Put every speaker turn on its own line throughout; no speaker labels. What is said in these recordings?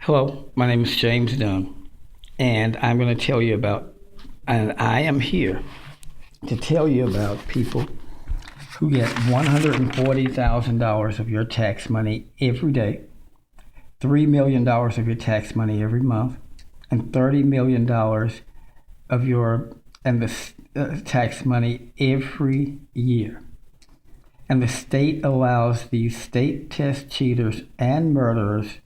Hello, my name is James Dunn, and I'm going to tell you about, and I am here to tell you about people who get $140,000 of your tax money every day, $3 million of your tax money every month, and $30 million of your tax money every year. And the state allows these state test cheaters and murderers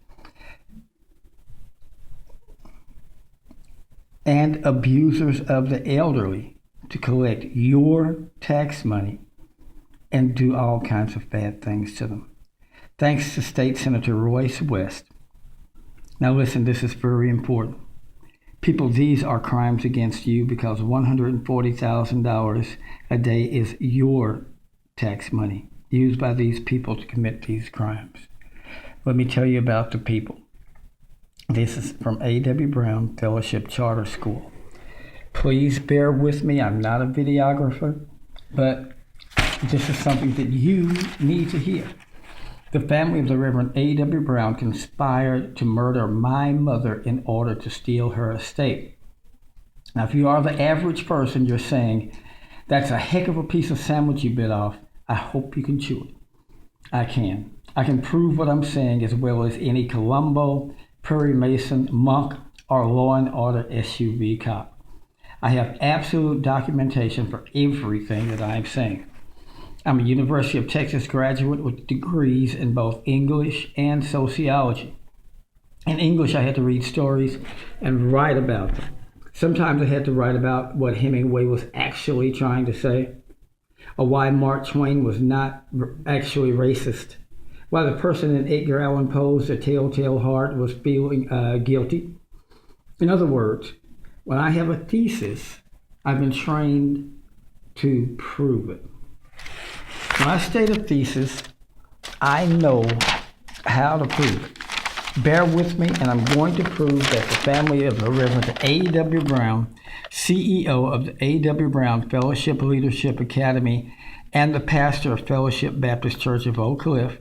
and abusers of the elderly to collect your tax money and do all kinds of bad things to them. Thanks to State Senator Royce West. Now listen, this is very important. People, these are crimes against you because $140,000 a day is your tax money used by these people to commit these crimes. Let me tell you about the people. This is from A.W. Brown Fellowship Charter School. Please bear with me. I'm not a videographer, but this is something that you need to hear. The family of the Reverend A.W. Brown conspired to murder my mother in order to steal her estate. Now, if you are the average person, you're saying, that's a heck of a piece of sandwich you bit off. I hope you can chew it. I can. I can prove what I'm saying as well as any Columbo, Perry Mason, monk, or law and order SUV cop. I have absolute documentation for everything that I'm saying. I'm a University of Texas graduate with degrees in both English and sociology. In English, I had to read stories and write about them. Sometimes I had to write about what Hemingway was actually trying to say, or why Mark Twain was not actually racist, why the person in Edgar Allan Poe's The Telltale Heart was feeling guilty. In other words, when I have a thesis, I've been trained to prove it. When I state a thesis, I know how to prove it. Bear with me, and I'm going to prove that the family of the Reverend A.W. Brown, CEO of the A.W. Brown Fellowship Leadership Academy and the pastor of Fellowship Baptist Church of Oak Cliff,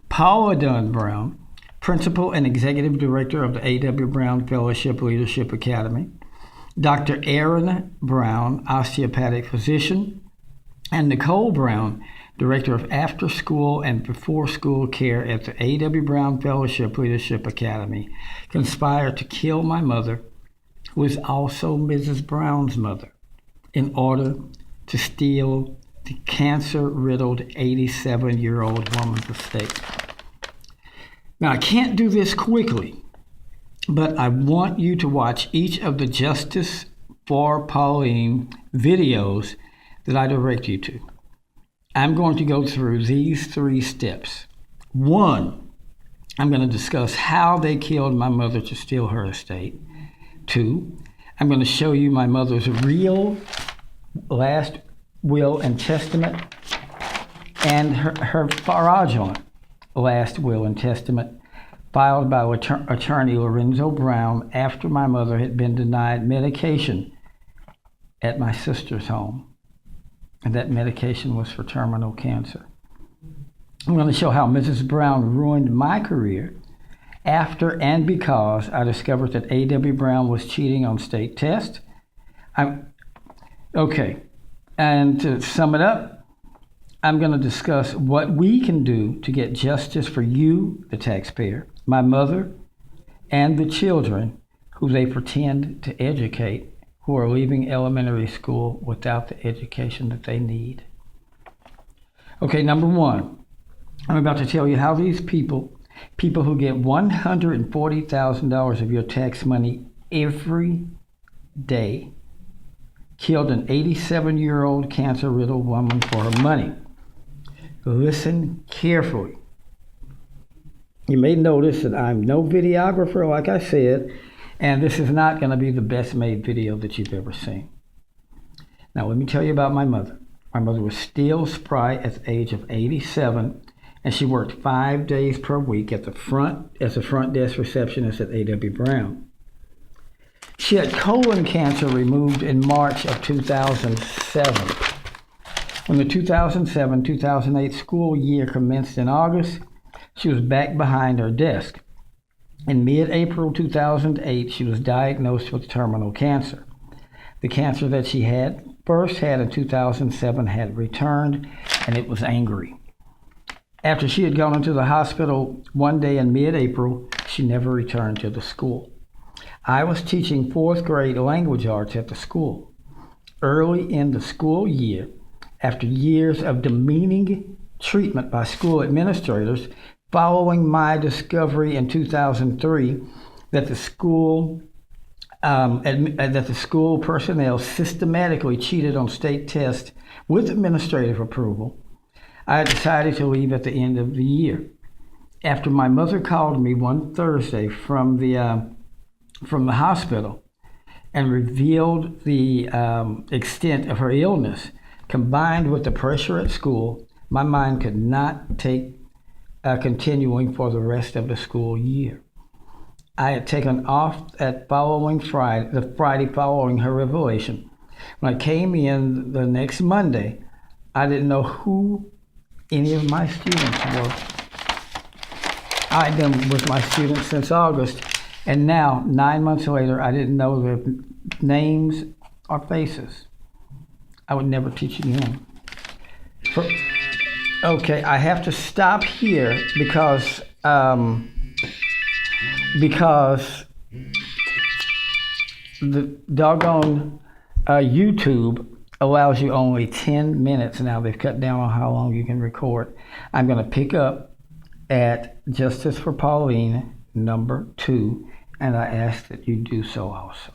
Paula Dunn Brown, Principal and Executive Director of the A.W. Brown Fellowship Leadership Academy, Dr. Aaron Brown, osteopathic physician, and Nicole Brown, Director of After School and Before School Care at the A.W. Brown Fellowship Leadership Academy, conspired to kill my mother, who is also Mrs. Brown's mother, in order to steal the cancer-riddled 87-year-old woman's estate. Now, I can't do this quickly, but I want you to watch each of the Justice for Pauline videos that I direct you to. I'm going to go through these 3 steps. 1, I'm going to discuss how they killed my mother to steal her estate. 2, I'm going to show you my mother's real last will and testament and her fraudulent last will and testament filed by attorney Lorenzo Brown after my mother had been denied medication at my sister's home. And that medication was for terminal cancer. I'm going to show how Mrs. Brown ruined my career after and because I discovered that A.W. Brown was cheating on state tests. And to sum it up, I'm going to discuss what we can do to get justice for you, the taxpayer, my mother, and the children who they pretend to educate, who are leaving elementary school without the education that they need. Okay, number 1, I'm about to tell you how these people who get $140,000 of your tax money every day, killed an 87-year-old cancer-riddled woman for her money. Listen carefully. You may notice that I'm no videographer, like I said, and this is not going to be the best made video that you've ever seen. Now, let me tell you about my mother. My mother was still spry at the age of 87, and she worked 5 days per week at the front as a front desk receptionist at A.W. Brown. She had colon cancer removed in March of 2007. When the 2007-2008 school year commenced in August, she was back behind her desk. In mid-April 2008, she was diagnosed with terminal cancer. The cancer that she had first had in 2007 had returned, and it was angry. After she had gone into the hospital one day in mid-April, she never returned to the school. I was teaching fourth grade language arts at the school. Early in the school year, after years of demeaning treatment by school administrators, following my discovery in 2003 that the school personnel systematically cheated on state tests with administrative approval, I decided to leave at the end of the year. After my mother called me one Thursday from the hospital and revealed the extent of her illness, combined with the pressure at school, my mind could not take continuing for the rest of the school year. I had taken off the Friday following her revelation. When I came in the next Monday, I didn't know who any of my students were. I had been with my students since August, and now, 9 months later, I didn't know their names or faces. I would never teach again. Okay, I have to stop here because the doggone YouTube allows you only 10 minutes now. They've cut down on how long you can record. I'm going to pick up at Justice for Pauline number 2, and I ask that you do so also.